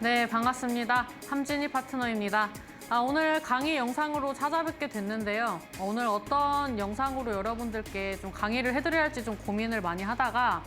네, 반갑습니다. 함진희 파트너입니다. 오늘 강의 영상으로 찾아뵙게 됐는데요. 오늘 어떤 영상으로 여러분들께 좀 강의를 해드려야 할지 좀 고민을 많이 하다가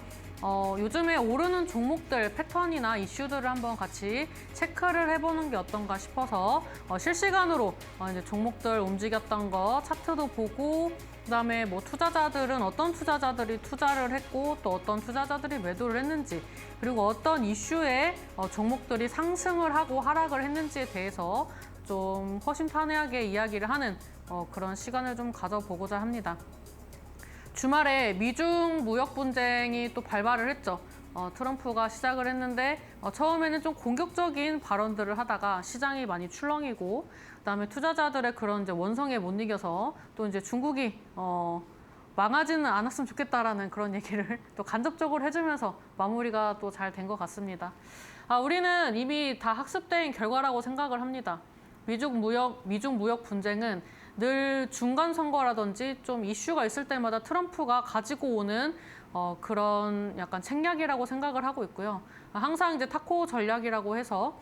요즘에 오르는 종목들 패턴이나 이슈들을 한번 같이 체크를 해보는 게 어떤가 싶어서 실시간으로 이제 종목들 움직였던 거 차트도 보고 그다음에 뭐 투자자들은 어떤 투자자들이 투자를 했고 또 어떤 투자자들이 매도를 했는지 그리고 어떤 이슈에 종목들이 상승을 하고 하락을 했는지에 대해서 좀 허심탄회하게 이야기를 하는 그런 시간을 좀 가져보고자 합니다. 주말에 미중 무역 분쟁이 또 발발을 했죠. 트럼프가 시작을 했는데 처음에는 좀 공격적인 발언들을 하다가 시장이 많이 출렁이고 그다음에 투자자들의 그런 이제 원성에 못 이겨서 또 이제 중국이 망하지는 않았으면 좋겠다라는 그런 얘기를 또 간접적으로 해주면서 마무리가 또 잘 된 것 같습니다. 우리는 이미 다 학습된 결과라고 생각을 합니다. 미중 무역 분쟁은 늘 중간 선거라든지 좀 이슈가 있을 때마다 트럼프가 가지고 오는 그런 약간 책략이라고 생각을 하고 있고요. 항상 이제 타코 전략이라고 해서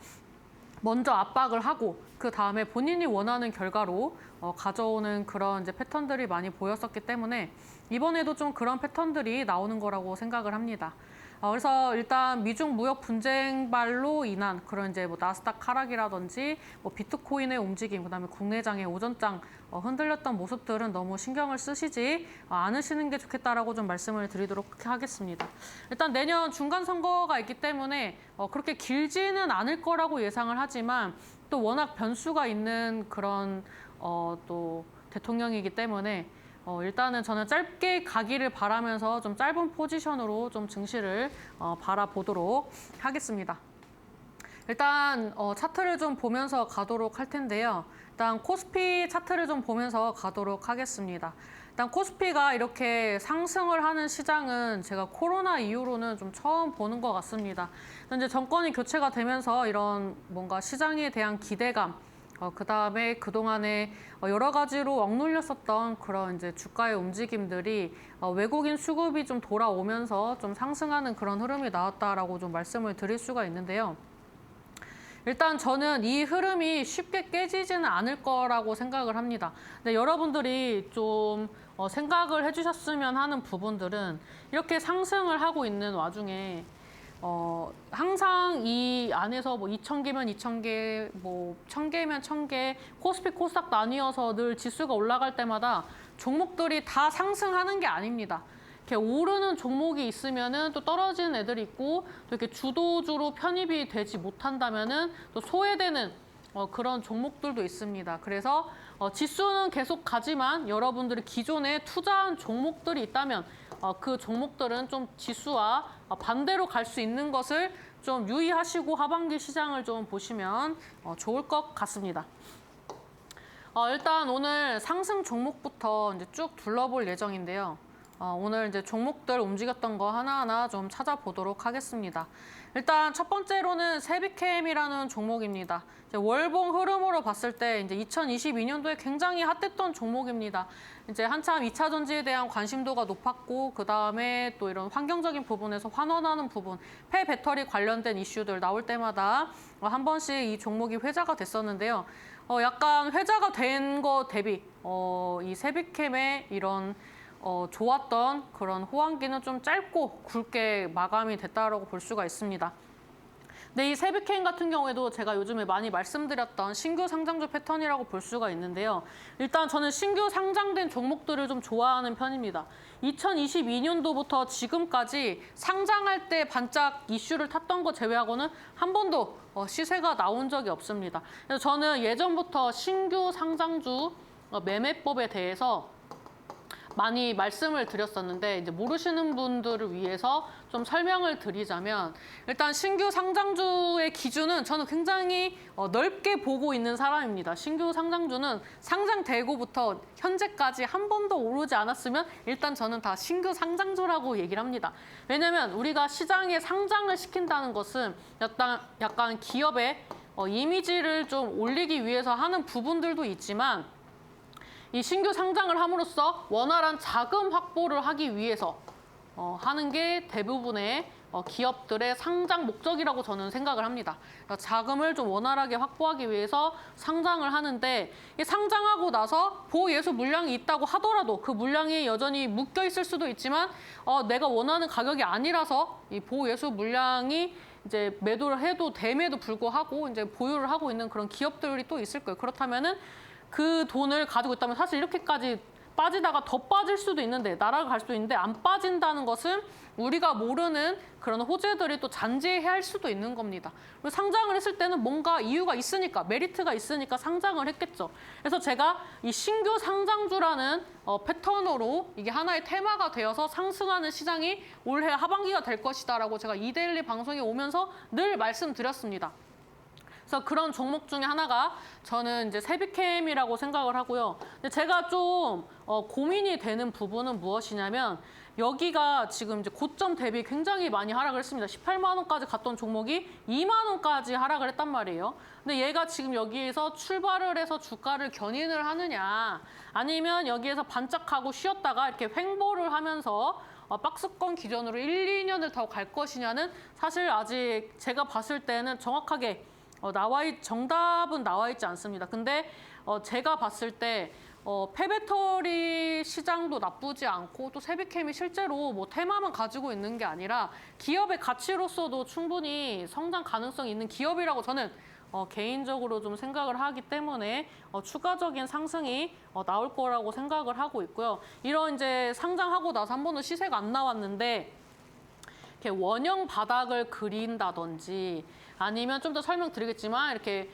먼저 압박을 하고 그 다음에 본인이 원하는 결과로 가져오는 그런 이제 패턴들이 많이 보였었기 때문에 이번에도 좀 그런 패턴들이 나오는 거라고 생각을 합니다. 그래서 일단 미중 무역 분쟁발로 인한 그런 이제 뭐 나스닥 하락이라든지 뭐 비트코인의 움직임, 그다음에 국내장의 오전장 흔들렸던 모습들은 너무 신경을 쓰시지 않으시는 게 좋겠다라고 좀 말씀을 드리도록 하겠습니다. 일단 내년 중간 선거가 있기 때문에 그렇게 길지는 않을 거라고 예상을 하지만 또 워낙 변수가 있는 그런 또 대통령이기 때문에 일단은 저는 짧게 가기를 바라면서 좀 짧은 포지션으로 좀 증시를 바라보도록 하겠습니다. 일단 차트를 좀 보면서 가도록 할 텐데요. 일단 코스피 차트를 좀 보면서 가도록 하겠습니다. 일단 코스피가 이렇게 상승을 하는 시장은 제가 코로나 이후로는 좀 처음 보는 것 같습니다. 이제 정권이 교체가 되면서 이런 뭔가 시장에 대한 기대감 그다음에 그동안에 여러 가지로 억눌렸었던 그런 이제 주가의 움직임들이 외국인 수급이 좀 돌아오면서 좀 상승하는 그런 흐름이 나왔다라고 좀 말씀을 드릴 수가 있는데요. 일단 저는 이 흐름이 쉽게 깨지지는 않을 거라고 생각을 합니다. 근데 여러분들이 좀 생각을 해주셨으면 하는 부분들은 이렇게 상승을 하고 있는 와중에 항상 이 안에서 뭐 2,000개면 2,000개, 뭐 1,000개면 1,000개, 코스피, 코스닥 나뉘어서 늘 지수가 올라갈 때마다 종목들이 다 상승하는 게 아닙니다. 이렇게 오르는 종목이 있으면은 또 떨어지는 애들이 있고 또 이렇게 주도주로 편입이 되지 못한다면은 또 소외되는 그런 종목들도 있습니다. 그래서 지수는 계속 가지만 여러분들이 기존에 투자한 종목들이 있다면 그 종목들은 좀 지수와 반대로 갈 수 있는 것을 좀 유의하시고 하반기 시장을 좀 보시면 좋을 것 같습니다. 일단 오늘 상승 종목부터 이제 쭉 둘러볼 예정인데요. 오늘 이제 종목들 움직였던 거 하나하나 좀 찾아보도록 하겠습니다. 일단 첫 번째로는 세비캠이라는 종목입니다. 이제 월봉 흐름으로 봤을 때 이제 2022년도에 굉장히 핫했던 종목입니다. 이제 한참 2차 전지에 대한 관심도가 높았고 그 다음에 또 이런 환경적인 부분에서 환원하는 부분, 폐배터리 관련된 이슈들 나올 때마다 한 번씩 이 종목이 회자가 됐었는데요. 약간 회자가 된 거 대비 이 세비캠의 이런 좋았던 그런 호황기는 좀 짧고 굵게 마감이 됐다라고 볼 수가 있습니다. 근데 이 세비캠 같은 경우에도 제가 요즘에 많이 말씀드렸던 신규 상장주 패턴이라고 볼 수가 있는데요. 일단 저는 신규 상장된 종목들을 좀 좋아하는 편입니다. 2022년도부터 지금까지 상장할 때 반짝 이슈를 탔던 거 제외하고는 한 번도 시세가 나온 적이 없습니다. 그래서 저는 예전부터 신규 상장주 매매법에 대해서 많이 말씀을 드렸었는데 이제 모르시는 분들을 위해서 좀 설명을 드리자면 일단 신규 상장주의 기준은 저는 굉장히 넓게 보고 있는 사람입니다. 신규 상장주는 상장되고부터 현재까지 한 번도 오르지 않았으면 일단 저는 다 신규 상장주라고 얘기를 합니다. 왜냐하면 우리가 시장에 상장을 시킨다는 것은 약간 기업의 이미지를 좀 올리기 위해서 하는 부분들도 있지만 이 신규 상장을 함으로써 원활한 자금 확보를 하기 위해서 하는 게 대부분의 기업들의 상장 목적이라고 저는 생각을 합니다. 그러니까 자금을 좀 원활하게 확보하기 위해서 상장을 하는데 이 상장하고 나서 보호예수 물량이 있다고 하더라도 그 물량이 여전히 묶여 있을 수도 있지만 내가 원하는 가격이 아니라서 이 보호예수 물량이 이제 매도를 해도 됨에도 불구하고 이제 보유를 하고 있는 그런 기업들이 또 있을 거예요. 그렇다면은 그 돈을 가지고 있다면 사실 이렇게까지 빠지다가 더 빠질 수도 있는데 날아갈 수도 있는데 안 빠진다는 것은 우리가 모르는 그런 호재들이 또 잔재할 수도 있는 겁니다. 그리고 상장을 했을 때는 뭔가 이유가 있으니까 메리트가 있으니까 상장을 했겠죠. 그래서 제가 이 신규 상장주라는 패턴으로 이게 하나의 테마가 되어서 상승하는 시장이 올해 하반기가 될 것이다라고 제가 이데일리 방송에 오면서 늘 말씀드렸습니다. 그래서 그런 종목 중에 하나가 저는 이제 세비캠이라고 생각을 하고요. 근데 제가 좀 고민이 되는 부분은 무엇이냐면 여기가 지금 이제 고점 대비 굉장히 많이 하락을 했습니다. 18만 원까지 갔던 종목이 2만 원까지 하락을 했단 말이에요. 근데 얘가 지금 여기에서 출발을 해서 주가를 견인을 하느냐 아니면 여기에서 반짝하고 쉬었다가 이렇게 횡보를 하면서 박스권 기준으로 1, 2년을 더 갈 것이냐는 사실 아직 제가 봤을 때는 정확하게 정답은 나와 있지 않습니다. 근데 제가 봤을 때 폐배터리 시장도 나쁘지 않고 또 세비캠이 실제로 뭐 테마만 가지고 있는 게 아니라 기업의 가치로서도 충분히 성장 가능성이 있는 기업이라고 저는 개인적으로 좀 생각을 하기 때문에 추가적인 상승이 나올 거라고 생각을 하고 있고요. 이런 이제 상장하고 나서 한 번도 시세가 안 나왔는데 이렇게 원형 바닥을 그린다든지 아니면 좀 더 설명드리겠지만 이렇게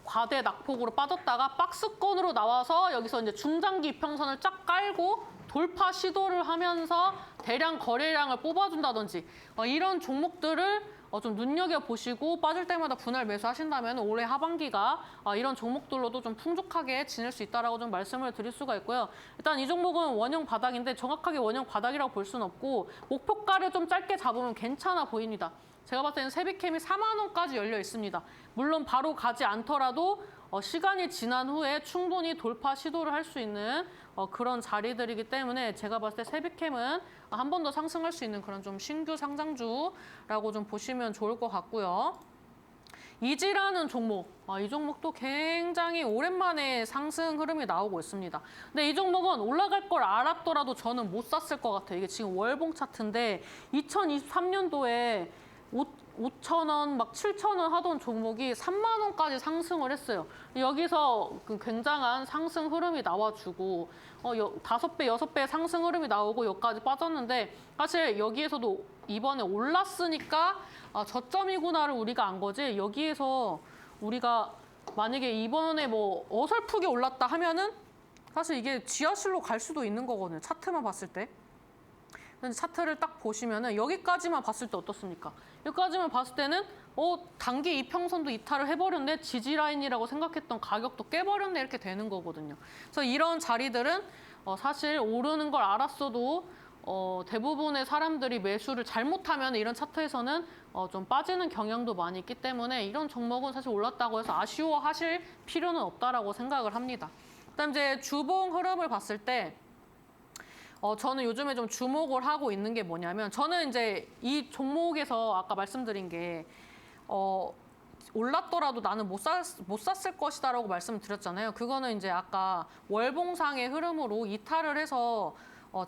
과대 낙폭으로 빠졌다가 박스권으로 나와서 여기서 이제 중장기 이평선을 쫙 깔고 돌파 시도를 하면서 대량 거래량을 뽑아준다든지 이런 종목들을 좀 눈여겨보시고 빠질 때마다 분할 매수하신다면 올해 하반기가 이런 종목들로도 좀 풍족하게 지낼 수 있다라고 좀 말씀을 드릴 수가 있고요. 일단 이 종목은 원형 바닥인데 정확하게 원형 바닥이라고 볼 수는 없고 목표가를 좀 짧게 잡으면 괜찮아 보입니다. 제가 봤을 때는 세비캠이 4만 원까지 열려 있습니다. 물론 바로 가지 않더라도 시간이 지난 후에 충분히 돌파 시도를 할 수 있는 그런 자리들이기 때문에 제가 봤을 때 세비캠은 한 번 더 상승할 수 있는 그런 좀 신규 상장주라고 좀 보시면 좋을 것 같고요. 이지라는 종목, 이 종목도 굉장히 오랜만에 상승 흐름이 나오고 있습니다. 근데 이 종목은 올라갈 걸 알았더라도 저는 못 샀을 것 같아요. 이게 지금 월봉 차트인데 2023년도에 5,000원, 막 7,000원 하던 종목이 3만 원까지 상승을 했어요. 여기서 그 굉장한 상승 흐름이 나와주고 5배, 6배 상승 흐름이 나오고 여기까지 빠졌는데 사실 여기에서도 이번에 올랐으니까 저점이구나를 우리가 안 거지 여기에서 우리가 만약에 이번에 뭐 어설프게 올랐다 하면은 사실 이게 지하실로 갈 수도 있는 거거든요. 차트만 봤을 때. 차트를 딱 보시면은 여기까지만 봤을 때 어떻습니까? 여기까지만 봤을 때는 단기 이평선도 이탈을 해버렸네, 지지라인이라고 생각했던 가격도 깨버렸네 이렇게 되는 거거든요. 그래서 이런 자리들은 사실 오르는 걸 알았어도 대부분의 사람들이 매수를 잘못하면 이런 차트에서는 좀 빠지는 경향도 많이 있기 때문에 이런 종목은 사실 올랐다고 해서 아쉬워하실 필요는 없다라고 생각을 합니다. 그다음 이제 주봉 흐름을 봤을 때 저는 요즘에 좀 주목을 하고 있는 게 뭐냐면 저는 이제 이 종목에서 아까 말씀드린 게 올랐더라도 나는 못 샀을 것이다라고 말씀드렸잖아요. 그거는 이제 아까 월봉상의 흐름으로 이탈을 해서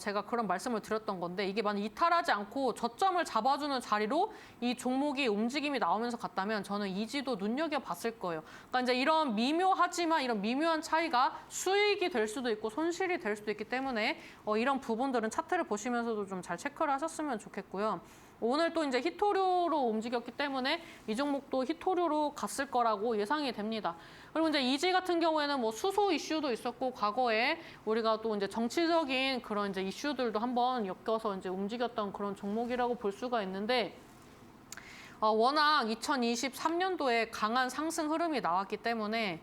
제가 그런 말씀을 드렸던 건데 이게 만약 이탈하지 않고 저점을 잡아주는 자리로 이 종목이 움직임이 나오면서 갔다면 저는 이지도 눈여겨봤을 거예요. 그러니까 이제 이런 미묘하지만 이런 미묘한 차이가 수익이 될 수도 있고 손실이 될 수도 있기 때문에 이런 부분들은 차트를 보시면서도 좀 잘 체크를 하셨으면 좋겠고요. 오늘 또 이제 히토류로 움직였기 때문에 이 종목도 히토류로 갔을 거라고 예상이 됩니다. 그리고 이제 이지 같은 경우에는 뭐 수소 이슈도 있었고 과거에 우리가 또 이제 정치적인 그런 이제 이슈들도 한번 엮여서 이제 움직였던 그런 종목이라고 볼 수가 있는데 워낙 2023년도에 강한 상승 흐름이 나왔기 때문에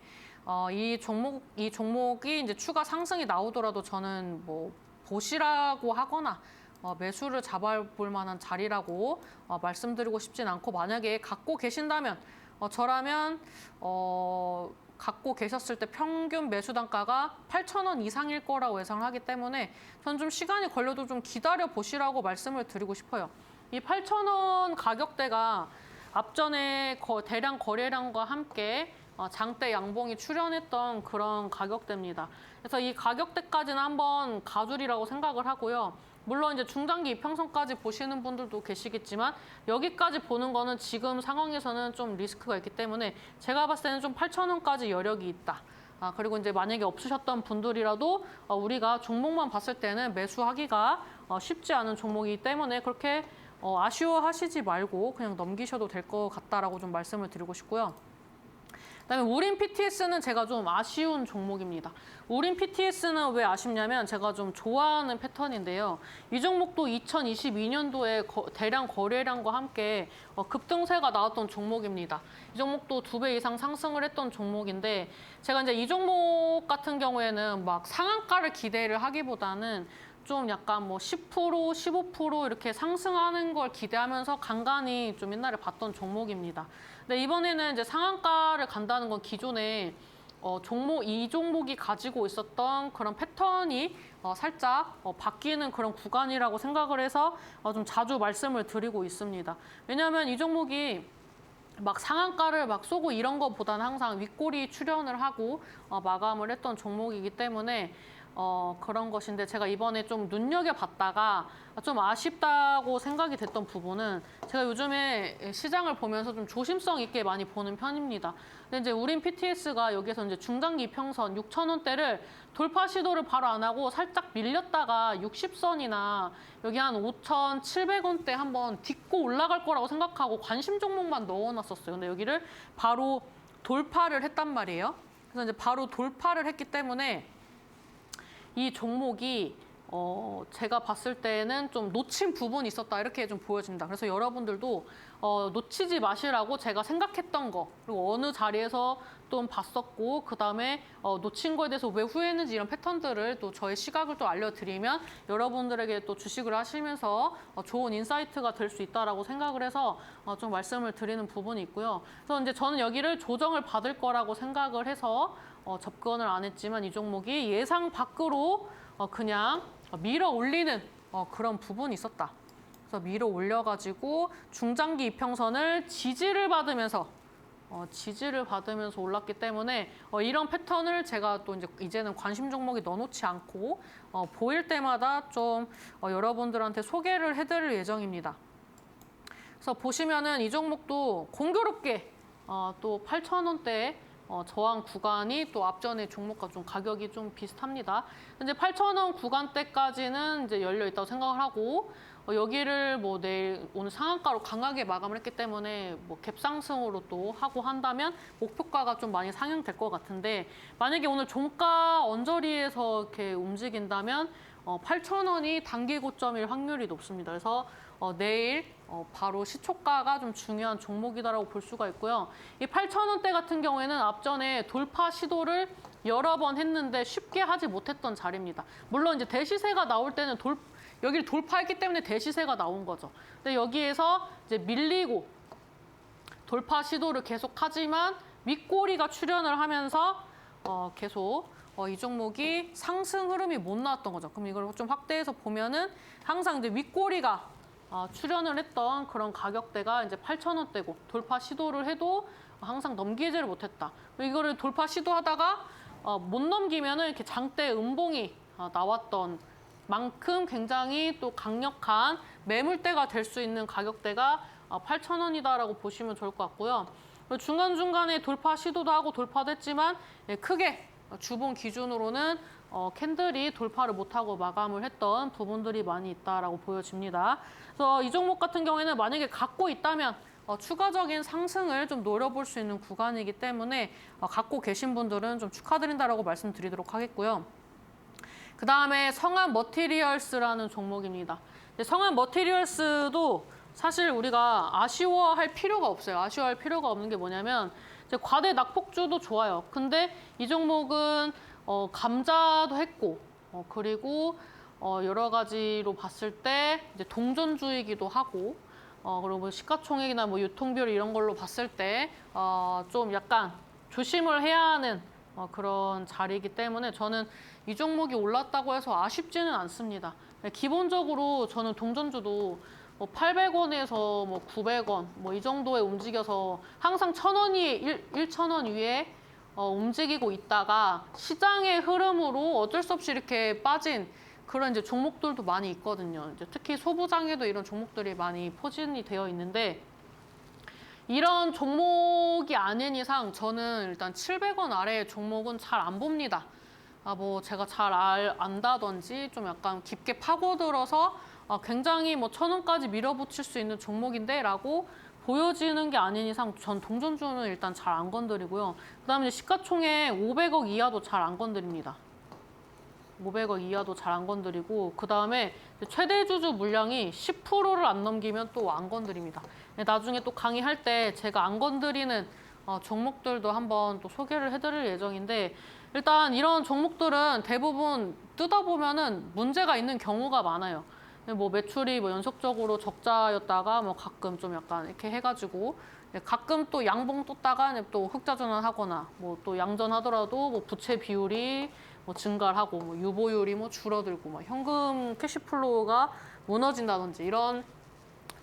이 종목이 이제 추가 상승이 나오더라도 저는 뭐 보시라고 하거나 매수를 잡아볼 만한 자리라고 말씀드리고 싶진 않고 만약에 갖고 계신다면 저라면 갖고 계셨을 때 평균 매수 단가가 8,000원 이상일 거라고 예상을 하기 때문에 저는 좀 시간이 걸려도 좀 기다려 보시라고 말씀을 드리고 싶어요. 이 8,000원 가격대가 앞전에 대량 거래량과 함께 장대 양봉이 출현했던 그런 가격대입니다. 그래서 이 가격대까지는 한번 가줄이라고 생각을 하고요. 물론 이제 중장기 이평선까지 보시는 분들도 계시겠지만 여기까지 보는 거는 지금 상황에서는 좀 리스크가 있기 때문에 제가 봤을 때는 좀 8,000원까지 여력이 있다. 그리고 이제 만약에 없으셨던 분들이라도 우리가 종목만 봤을 때는 매수하기가 쉽지 않은 종목이기 때문에 그렇게 아쉬워하시지 말고 그냥 넘기셔도 될 것 같다라고 좀 말씀을 드리고 싶고요. 그다음에 우린 PTS는 제가 좀 아쉬운 종목입니다. 우린 PTS는 왜 아쉽냐면 제가 좀 좋아하는 패턴인데요. 이 종목도 2022년도에 대량 거래량과 함께 급등세가 나왔던 종목입니다. 이 종목도 2배 이상 상승을 했던 종목인데 제가 이제 이 종목 같은 경우에는 막 상한가를 기대를 하기보다는 좀 약간 뭐 10%, 15% 이렇게 상승하는 걸 기대하면서 간간히 좀 옛날에 봤던 종목입니다. 근데 이번에는 이제 상한가를 간다는 건 기존에 이 종목이 가지고 있었던 그런 패턴이 살짝 바뀌는 그런 구간이라고 생각을 해서 좀 자주 말씀을 드리고 있습니다. 왜냐하면 이 종목이 막 상한가를 막 쏘고 이런 것보다는 항상 윗꼬리 출현을 하고 마감을 했던 종목이기 때문에 그런 것인데 제가 이번에 좀 눈여겨봤다가 좀 아쉽다고 생각이 됐던 부분은 제가 요즘에 시장을 보면서 좀 조심성 있게 많이 보는 편입니다. 근데 이제 우린 PTS가 여기서 이제 중장기 이평선 6,000원대를 돌파 시도를 바로 안 하고 살짝 밀렸다가 60선이나 여기 한 5,700원대 한번 딛고 올라갈 거라고 생각하고 관심 종목만 넣어놨었어요. 근데 여기를 바로 돌파를 했단 말이에요. 그래서 이제 바로 돌파를 했기 때문에 이 종목이 제가 봤을 때는 좀 놓친 부분이 있었다 이렇게 좀 보여집니다. 그래서 여러분들도 놓치지 마시라고 제가 생각했던 거 그리고 어느 자리에서 좀 봤었고 그다음에 놓친 거에 대해서 왜 후회했는지 이런 패턴들을 또 저의 시각을 또 알려드리면 여러분들에게 또 주식을 하시면서 좋은 인사이트가 될 수 있다라고 생각을 해서 좀 말씀을 드리는 부분이 있고요. 그래서 이제 저는 여기를 조정을 받을 거라고 생각을 해서 접근을 안 했지만 이 종목이 예상 밖으로 그냥 밀어 올리는 그런 부분이 있었다. 그래서 밀어 올려가지고 중장기 이평선을 지지를 받으면서 올랐기 때문에 이런 패턴을 제가 또 이제는 관심 종목에 넣어놓지 않고 보일 때마다 좀 여러분들한테 소개를 해드릴 예정입니다. 그래서 보시면은 이 종목도 공교롭게 또 8,000원대 저항 구간이 또 앞전의 종목과 좀 가격이 좀 비슷합니다. 현재 8,000원 구간대까지는 이제 열려 있다고 생각을 하고 여기를 뭐 오늘 상한가로 강하게 마감을 했기 때문에 뭐 갭상승으로 또 하고 한다면 목표가가 좀 많이 상향될 것 같은데 만약에 오늘 종가 언저리에서 이렇게 움직인다면 8,000원이 단기 고점일 확률이 높습니다. 그래서 내일 바로 시초가가 좀 중요한 종목이다라고 볼 수가 있고요. 이 8,000원대 같은 경우에는 앞전에 돌파 시도를 여러 번 했는데 쉽게 하지 못했던 자리입니다. 물론 이제 대시세가 나올 때는 여기를 돌파했기 때문에 대시세가 나온 거죠. 근데 여기에서 이제 밀리고 돌파 시도를 계속하지만 윗꼬리가 출현을 하면서 계속 이 종목이 상승 흐름이 못 나왔던 거죠. 그럼 이걸 좀 확대해서 보면은 항상 이제 윗꼬리가 출현을 했던 그런 가격대가 이제 8,000원대고 돌파 시도를 해도 항상 넘기지를 못했다. 이거를 돌파 시도하다가 못 넘기면은 이렇게 장대 음봉이 나왔던 만큼 굉장히 또 강력한 매물대가 될 수 있는 가격대가 8,000원이다라고 보시면 좋을 것 같고요. 중간중간에 돌파 시도도 하고 돌파도 했지만 크게 주봉 기준으로는 캔들이 돌파를 못하고 마감을 했던 부분들이 많이 있다라고 보여집니다. 그래서 이 종목 같은 경우에는 만약에 갖고 있다면 추가적인 상승을 좀 노려볼 수 있는 구간이기 때문에 갖고 계신 분들은 좀 축하드린다라고 말씀드리도록 하겠고요. 그 다음에 성한 머티리얼스라는 종목입니다. 성한 머티리얼스도 사실 우리가 아쉬워할 필요가 없어요. 아쉬워할 필요가 없는 게 뭐냐면 이제 과대 낙폭주도 좋아요. 근데 이 종목은 감자도 했고 그리고 여러 가지로 봤을 때 이제 동전주이기도 하고 그리고 뭐 시가총액이나 뭐 유통비율 이런 걸로 봤을 때 좀 약간 조심을 해야 하는 그런 자리이기 때문에 저는 이 종목이 올랐다고 해서 아쉽지는 않습니다. 기본적으로 저는 동전주도 뭐 800원에서 뭐 900원 뭐 이 정도에 움직여서 항상 1,000원이 1,000원 위에 움직이고 있다가 시장의 흐름으로 어쩔 수 없이 이렇게 빠진 그런 이제 종목들도 많이 있거든요. 이제 특히 소부장에도 이런 종목들이 많이 포진이 되어 있는데 이런 종목이 아닌 이상 저는 일단 700원 아래의 종목은 잘 안 봅니다. 뭐 제가 잘 안다든지 좀 약간 깊게 파고들어서 굉장히 뭐 1,000원까지 밀어붙일 수 있는 종목인데 라고 보여지는 게 아닌 이상 전 동전주는 일단 잘 안 건드리고요. 그다음에 시가총액 500억 이하도 잘 안 건드립니다. 500억 이하도 잘 안 건드리고 그다음에 최대 주주 물량이 10%를 안 넘기면 또 안 건드립니다. 나중에 또 강의할 때 제가 안 건드리는 종목들도 한번 또 소개를 해드릴 예정인데 일단 이런 종목들은 대부분 뜯어보면은 문제가 있는 경우가 많아요. 뭐 매출이 뭐 연속적으로 적자였다가 뭐 가끔 좀 약간 이렇게 해가지고 가끔 또 양봉 떴다가 또 흑자 전환하거나 뭐 또 양전하더라도 뭐 부채 비율이 뭐 증가를 하고 뭐 유보율이 뭐 줄어들고 뭐 현금 캐시플로우가 무너진다든지 이런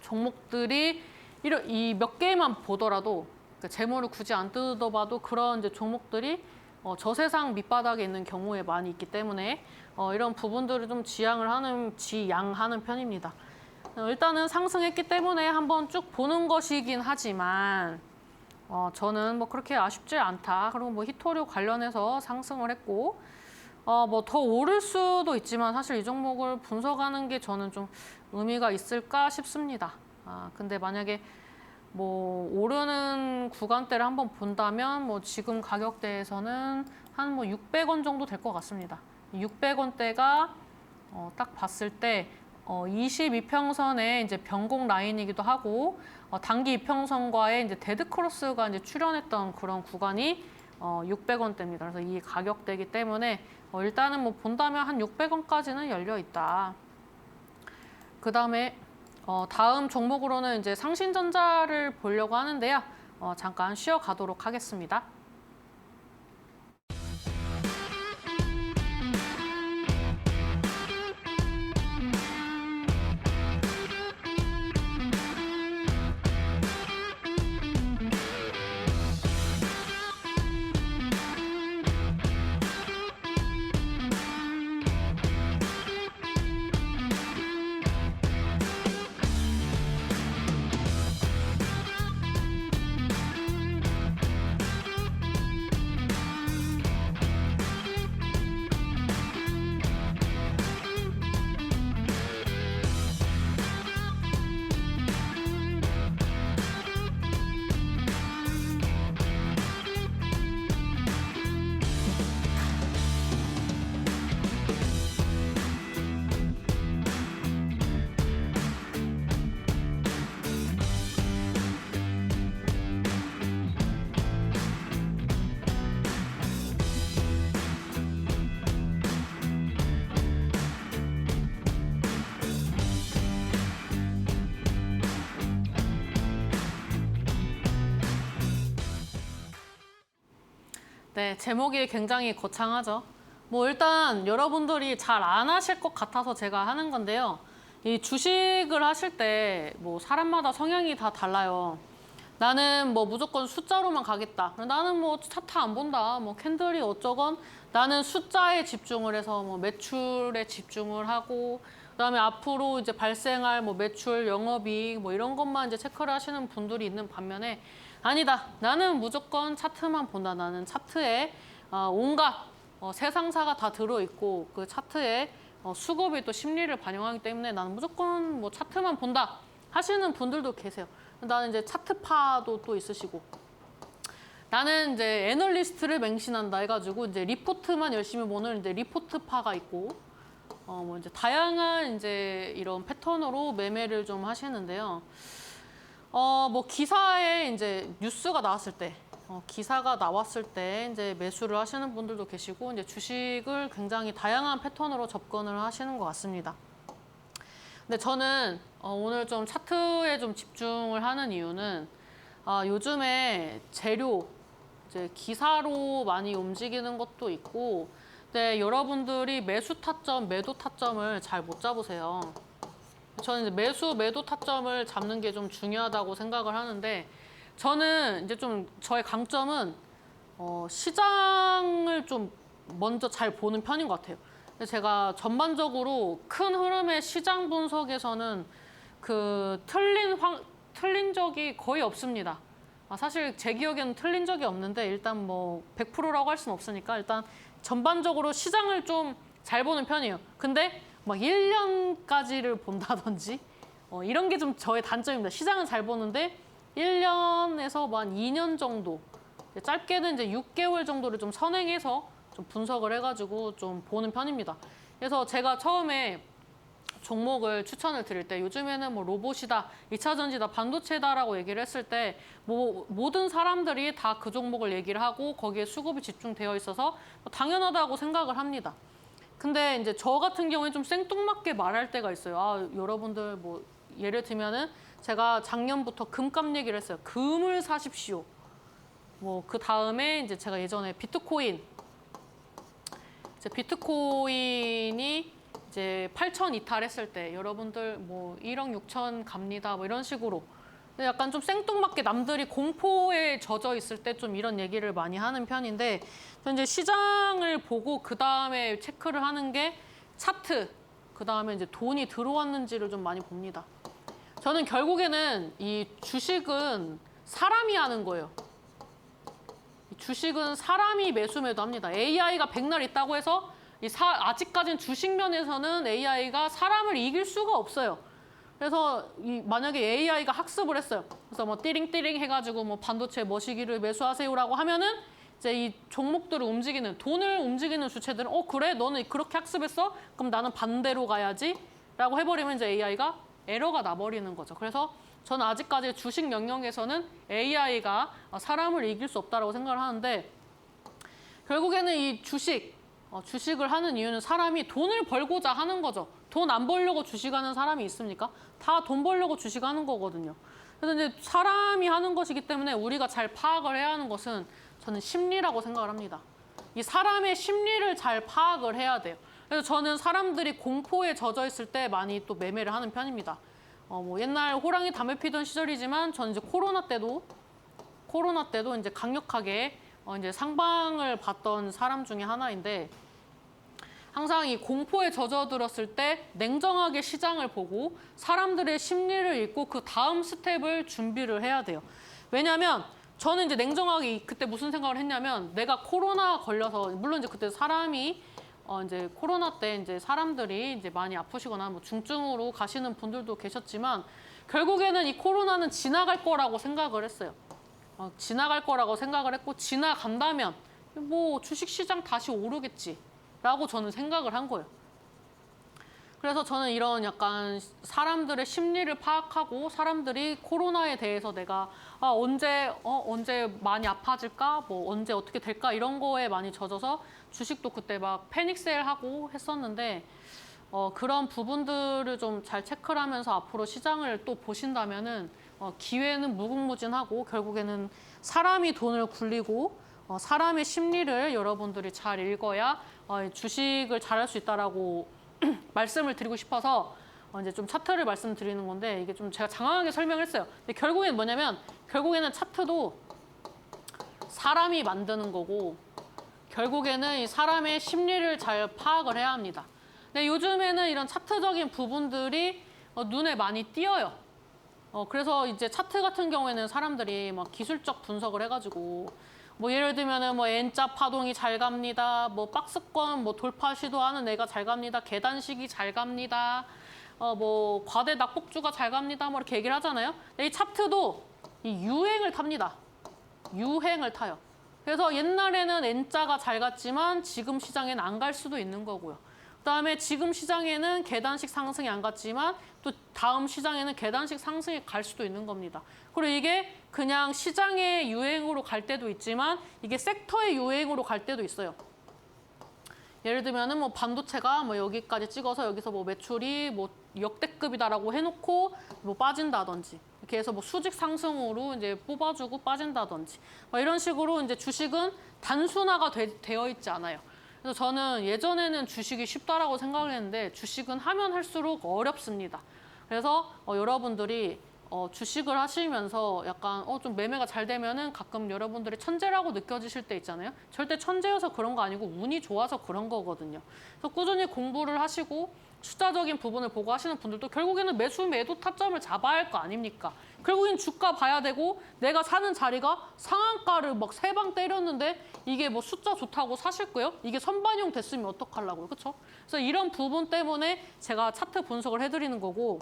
종목들이 이 몇 개만 보더라도 재물을 굳이 안 뜯어봐도 그런 이제 종목들이 저세상 밑바닥에 있는 경우에 많이 있기 때문에 이런 부분들을 좀 지양하는 편입니다. 일단은 상승했기 때문에 한번 쭉 보는 것이긴 하지만 저는 뭐 그렇게 아쉽지 않다. 그리고 뭐 히토류 관련해서 상승을 했고 뭐 더 오를 수도 있지만 사실 이 종목을 분석하는 게 저는 좀 의미가 있을까 싶습니다. 근데 만약에 뭐 오르는 구간대를 한번 본다면 뭐 지금 가격대에서는 한 뭐 600원 정도 될 것 같습니다. 600원대가 딱 봤을 때 22평선의 이제 변곡 라인이기도 하고 단기 이평선과의 이제 데드 크로스가 이제 출현했던 그런 구간이 600원대입니다. 그래서 이 가격대이기 때문에 일단은 뭐 본다면 한 600원까지는 열려 있다. 그 다음에 다음 종목으로는 이제 상신전자를 보려고 하는데요. 잠깐 쉬어 가도록 하겠습니다. 네, 제목이 굉장히 거창하죠. 뭐 일단 여러분들이 잘 안 하실 것 같아서 제가 하는 건데요. 이 주식을 하실 때 뭐 사람마다 성향이 다 달라요. 나는 뭐 무조건 숫자로만 가겠다. 나는 뭐 차트 안 본다. 뭐 캔들이 어쩌건 나는 숫자에 집중을 해서 뭐 매출에 집중을 하고 그다음에 앞으로 이제 발생할 뭐 매출, 영업이익 뭐 이런 것만 이제 체크를 하시는 분들이 있는 반면에 아니다. 나는 무조건 차트만 본다. 나는 차트에 온갖 세상사가 다 들어있고 그 차트에 수급이 또 심리를 반영하기 때문에 나는 무조건 뭐 차트만 본다 하시는 분들도 계세요. 나는 이제 차트파도 또 있으시고 나는 이제 애널리스트를 맹신한다 해가지고 이제 리포트만 열심히 보는 이제 리포트파가 있고 뭐 이제 다양한 이제 이런 패턴으로 매매를 좀 하시는데요. 뭐 기사에 이제 뉴스가 나왔을 때, 기사가 나왔을 때 이제 매수를 하시는 분들도 계시고 이제 주식을 굉장히 다양한 패턴으로 접근을 하시는 것 같습니다. 근데 저는 오늘 좀 차트에 좀 집중을 하는 이유는 요즘에 재료, 이제 기사로 많이 움직이는 것도 있고, 근데 여러분들이 매수 타점, 매도 타점을 잘 못 잡으세요. 저는 이제 매수, 매도 타점을 잡는 게 좀 중요하다고 생각을 하는데 저는 이제 좀 저의 강점은 시장을 좀 먼저 잘 보는 편인 것 같아요. 근데 제가 전반적으로 큰 흐름의 시장 분석에서는 틀린 적이 거의 없습니다. 사실 제 기억에는 틀린 적이 없는데 일단 뭐 100%라고 할 수는 없으니까 일단 전반적으로 시장을 좀 잘 보는 편이에요. 근데 막 1년까지를 본다든지 이런 게 좀 저의 단점입니다. 시장은 잘 보는데 1년에서 뭐 한 2년 정도, 짧게는 이제 6개월 정도를 좀 선행해서 좀 분석을 해가지고 좀 보는 편입니다. 그래서 제가 처음에 종목을 추천을 드릴 때 요즘에는 뭐 로봇이다, 2차 전지다, 반도체다라고 얘기를 했을 때 뭐 모든 사람들이 다 그 종목을 얘기를 하고 거기에 수급이 집중되어 있어서 당연하다고 생각을 합니다. 근데 이제 저 같은 경우에 좀 생뚱맞게 말할 때가 있어요. 여러분들 뭐 예를 들면은 제가 작년부터 금값 얘기를 했어요. 금을 사십시오. 뭐 그 다음에 이제 제가 예전에 비트코인이 이제 8천 이탈했을 때 여러분들 뭐 1억 6천 갑니다. 뭐 이런 식으로 약간 좀 생뚱맞게 남들이 공포에 젖어 있을 때 좀 이런 얘기를 많이 하는 편인데 저는 이제 시장을 보고 그 다음에 체크를 하는 게 차트, 그 다음에 이제 돈이 들어왔는지를 좀 많이 봅니다. 저는 결국에는 이 주식은 사람이 하는 거예요. 주식은 사람이 매수 매도합니다. AI가 백날 있다고 해서 아직까지는 주식 면에서는 AI가 사람을 이길 수가 없어요. 그래서 만약에 AI가 학습을 했어요. 그래서 뭐 띠링띠링 해가지고 뭐 반도체 머시기를 매수하세요라고 하면은 이제 이 종목들을 움직이는 돈을 움직이는 주체들은 그래 너는 그렇게 학습했어? 그럼 나는 반대로 가야지라고 해버리면 이제 AI가 에러가 나버리는 거죠. 그래서 저는 아직까지 주식 영역에서는 AI가 사람을 이길 수 없다고 생각을 하는데 결국에는 이 주식을 하는 이유는 사람이 돈을 벌고자 하는 거죠. 돈 안 벌려고 주식하는 사람이 있습니까? 다 돈 벌려고 주식하는 거거든요. 그래서 이제 사람이 하는 것이기 때문에 우리가 잘 파악을 해야 하는 것은 저는 심리라고 생각을 합니다. 이 사람의 심리를 잘 파악을 해야 돼요. 그래서 저는 사람들이 공포에 젖어 있을 때 많이 또 매매를 하는 편입니다. 뭐 옛날 호랑이 담배 피던 시절이지만 저는 이제 코로나 때도 이제 강력하게 이제 상방을 봤던 사람 중에 하나인데 항상 이 공포에 젖어들었을 때 냉정하게 시장을 보고 사람들의 심리를 읽고 그 다음 스텝을 준비를 해야 돼요. 왜냐하면 저는 이제 냉정하게 그때 무슨 생각을 했냐면 내가 코로나 걸려서 물론 이제 그때 사람이 이제 코로나 때 이제 사람들이 이제 많이 아프시거나 뭐 중증으로 가시는 분들도 계셨지만 결국에는 이 코로나는 지나갈 거라고 생각을 했어요. 지나갈 거라고 생각을 했고 지나간다면 뭐 주식시장 다시 오르겠지라고 저는 생각을 한 거예요. 그래서 저는 이런 약간 사람들의 심리를 파악하고 사람들이 코로나에 대해서 내가 언제 많이 아파질까? 뭐 언제 어떻게 될까? 이런 거에 많이 젖어서 주식도 그때 막 패닉셀하고 했었는데 그런 부분들을 좀 잘 체크를 하면서 앞으로 시장을 또 보신다면은 기회는 무궁무진하고 결국에는 사람이 돈을 굴리고 사람의 심리를 여러분들이 잘 읽어야 주식을 잘할 수 있다라고 말씀을 드리고 싶어서 이제 좀 차트를 말씀드리는 건데 이게 좀 제가 장황하게 설명을 했어요. 근데 결국에는 뭐냐면 결국에는 차트도 사람이 만드는 거고 결국에는 이 사람의 심리를 잘 파악을 해야 합니다. 근데 요즘에는 이런 차트적인 부분들이 눈에 많이 띄어요. 그래서 이제 차트 같은 경우에는 사람들이 막 기술적 분석을 해가지고 뭐 예를 들면은 뭐 N자 파동이 잘 갑니다. 뭐 박스권 뭐 돌파 시도하는 애가 잘 갑니다. 계단식이 잘 갑니다. 뭐 과대 낙폭주가 잘 갑니다. 뭐 이렇게 얘기를 하잖아요. 근데 이 차트도 이 유행을 탑니다. 유행을 타요. 그래서 옛날에는 N자가 잘 갔지만 지금 시장에는 안 갈 수도 있는 거고요. 그다음에 지금 시장에는 계단식 상승이 안 갔지만 또 다음 시장에는 계단식 상승이 갈 수도 있는 겁니다. 그리고 이게 그냥 시장의 유행으로 갈 때도 있지만 이게 섹터의 유행으로 갈 때도 있어요. 예를 들면은 뭐 반도체가 뭐 여기까지 찍어서 여기서 뭐 매출이 뭐 역대급이다라고 해놓고 뭐 빠진다든지 이렇게 해서 뭐 수직 상승으로 이제 뽑아주고 빠진다든지 이런 식으로 이제 주식은 단순화가 되어 있지 않아요. 그래서 저는 예전에는 주식이 쉽다라고 생각을 했는데 주식은 하면 할수록 어렵습니다. 그래서 여러분들이 주식을 하시면서 약간 좀 매매가 잘 되면은 가끔 여러분들이 천재라고 느껴지실 때 있잖아요. 절대 천재여서 그런 거 아니고 운이 좋아서 그런 거거든요. 그래서 꾸준히 공부를 하시고 숫자적인 부분을 보고 하시는 분들도 결국에는 매수 매도 타점을 잡아야 할 거 아닙니까? 결국엔 주가 봐야 되고 내가 사는 자리가 상한가를 막 세 방 때렸는데 이게 뭐 숫자 좋다고 사실 거예요? 이게 선반영 됐으면 어떡하려고요? 그렇죠? 그래서 이런 부분 때문에 제가 차트 분석을 해드리는 거고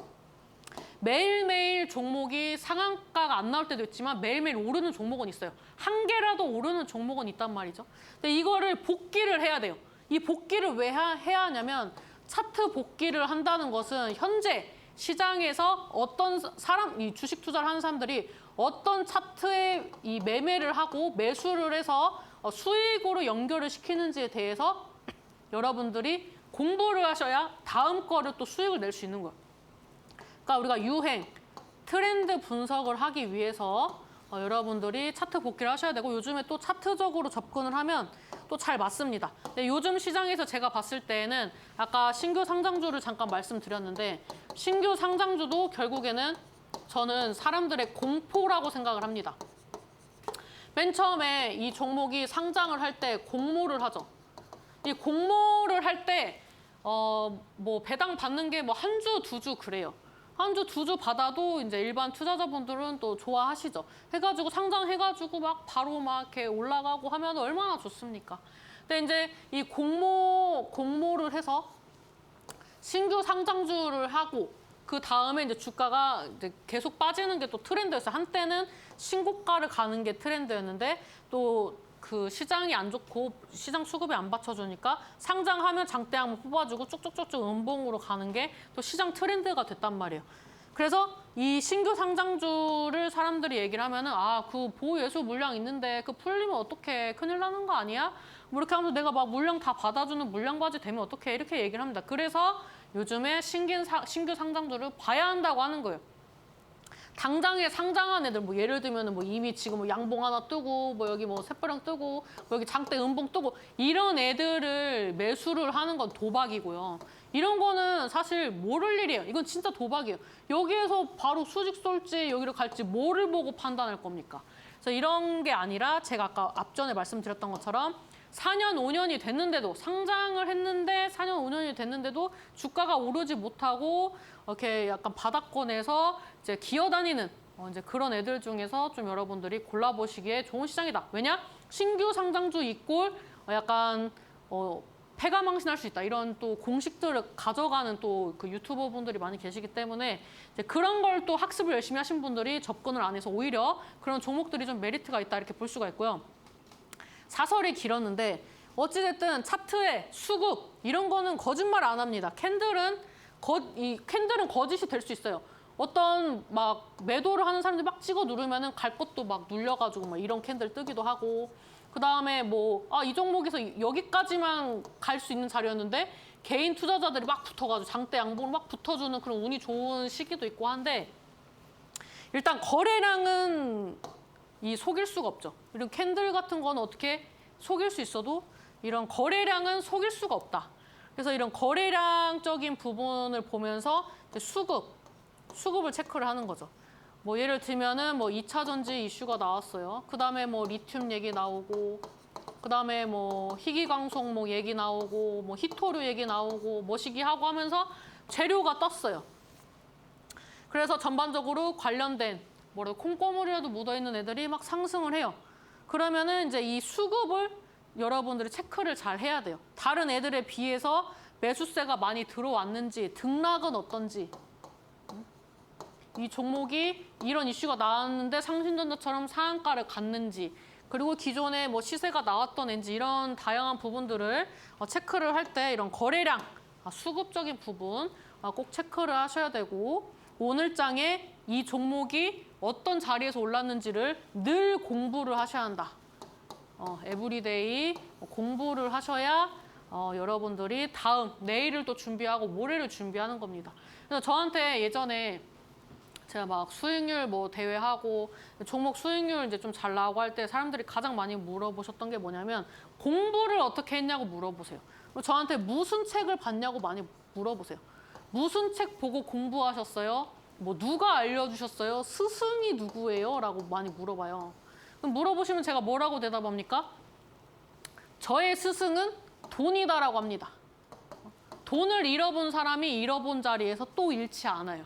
매일매일 종목이 상한가가 안 나올 때도 있지만 매일매일 오르는 종목은 있어요. 한 개라도 오르는 종목은 있단 말이죠. 근데 이거를 복기를 해야 돼요. 이 복기를 왜 해야 하냐면 차트 복기를 한다는 것은 현재 시장에서 어떤 사람, 이 주식 투자를 하는 사람들이 어떤 차트에 이 매매를 하고 매수를 해서 수익으로 연결을 시키는지에 대해서 여러분들이 공부를 하셔야 다음 거를 또 수익을 낼 수 있는 거예요. 그러니까 우리가 유행, 트렌드 분석을 하기 위해서 여러분들이 차트 복기를 하셔야 되고 요즘에 또 차트적으로 접근을 하면 또 잘 맞습니다. 근데 요즘 시장에서 제가 봤을 때는 아까 신규 상장주를 잠깐 말씀드렸는데 신규 상장주도 결국에는 저는 사람들의 공포라고 생각을 합니다. 맨 처음에 이 종목이 상장을 할 때 공모를 하죠. 이 공모를 할 때 뭐 배당 받는 게 뭐 한 주, 두 주 그래요. 한 주, 두 주 받아도 이제 일반 투자자분들은 또 좋아하시죠. 해가지고 상장해가지고 막 바로 막 이렇게 올라가고 하면 얼마나 좋습니까? 근데 이제 이 공모를 해서 신규 상장주를 하고 그 다음에 이제 주가가 이제 계속 빠지는 게 또 트렌드였어요. 한때는 신고가를 가는 게 트렌드였는데 또 그 시장이 안 좋고 시장 수급이 안 받쳐주니까 상장하면 장대 한번 뽑아주고 쭉쭉쭉쭉 음봉으로 가는 게 또 시장 트렌드가 됐단 말이에요. 그래서 이 신규 상장주를 사람들이 얘기를 하면은 그 보유예수 물량 있는데 그 풀리면 어떡해 큰일 나는 거 아니야? 뭐 이렇게 하면서 내가 막 물량 다 받아주는 물량바지 되면 어떡해 이렇게 얘기를 합니다. 그래서 요즘에 신규 상장주를 봐야 한다고 하는 거예요. 당장에 상장한 애들 뭐 예를 들면 뭐 이미 지금 뭐 양봉 하나 뜨고 뭐 여기 뭐 샛별형 뜨고 뭐 여기 장대 음봉 뜨고 이런 애들을 매수를 하는 건 도박이고요. 이런 거는 사실 모를 일이에요. 이건 진짜 도박이에요. 여기에서 바로 수직 쏠지 여기로 갈지 뭐를 보고 판단할 겁니까? 그래서 이런 게 아니라 제가 아까 앞전에 말씀드렸던 것처럼 4년, 5년이 됐는데도 상장을 했는데 4년, 5년이 됐는데도 주가가 오르지 못하고 이렇게 약간 바닥권에서 이제 기어다니는 이제 그런 애들 중에서 좀 여러분들이 골라보시기에 좋은 시장이다. 왜냐? 신규 상장주 이꼴 약간 패가망신할 수 있다. 이런 또 공식들을 가져가는 또 그 유튜버 분들이 많이 계시기 때문에 이제 그런 걸 또 학습을 열심히 하신 분들이 접근을 안 해서 오히려 그런 종목들이 좀 메리트가 있다 이렇게 볼 수가 있고요. 사설이 길었는데 어찌됐든 차트의 수급 이런 거는 거짓말 안 합니다. 캔들은 거짓이 될 수 있어요. 어떤 막 매도를 하는 사람들이 막 찍어 누르면은 갈 것도 막 눌려가지고 막 이런 캔들 뜨기도 하고 그 다음에 뭐 이 종목에서 여기까지만 갈 수 있는 자리였는데 개인 투자자들이 막 붙어가지고 장대 양봉을 막 붙어주는 그런 운이 좋은 시기도 있고 한데 일단 거래량은 속일 수가 없죠. 이런 캔들 같은 거는 어떻게 속일 수 있어도 이런 거래량은 속일 수가 없다. 그래서 이런 거래량적인 부분을 보면서 수급을 체크를 하는 거죠. 뭐 예를 들면은 뭐 2차 전지 이슈가 나왔어요. 그다음에 뭐 리튬 얘기 나오고 그다음에 뭐 희귀광속 뭐 얘기 나오고 뭐 히토류 얘기 나오고 뭐시기 하고 하면서 재료가 떴어요. 그래서 전반적으로 관련된 콩고물이라도 묻어있는 애들이 막 상승을 해요. 그러면은 이제 이 수급을 여러분들이 체크를 잘 해야 돼요. 다른 애들에 비해서 매수세가 많이 들어왔는지, 등락은 어떤지. 이 종목이 이런 이슈가 나왔는데 상신전자처럼 상한가를 갔는지, 그리고 기존에 뭐 시세가 나왔던 애인지 이런 다양한 부분들을 체크를 할 때 이런 거래량, 수급적인 부분 꼭 체크를 하셔야 되고 오늘 장에 이 종목이 어떤 자리에서 올랐는지를 늘 공부를 하셔야 한다. 에브리데이 공부를 하셔야 여러분들이 내일을 또 준비하고 모레를 준비하는 겁니다. 그래서 저한테 예전에 제가 막 수익률 뭐 대회하고 종목 수익률 이제 좀 잘 나오고 할 때 사람들이 가장 많이 물어보셨던 게 뭐냐면 공부를 어떻게 했냐고 물어보세요. 저한테 무슨 책을 봤냐고 많이 물어보세요. 무슨 책 보고 공부하셨어요? 뭐 누가 알려주셨어요? 스승이 누구예요? 라고 많이 물어봐요. 그럼 물어보시면 제가 뭐라고 대답합니까? 저의 스승은 돈이다라고 합니다. 돈을 잃어본 사람이 잃어본 자리에서 또 잃지 않아요.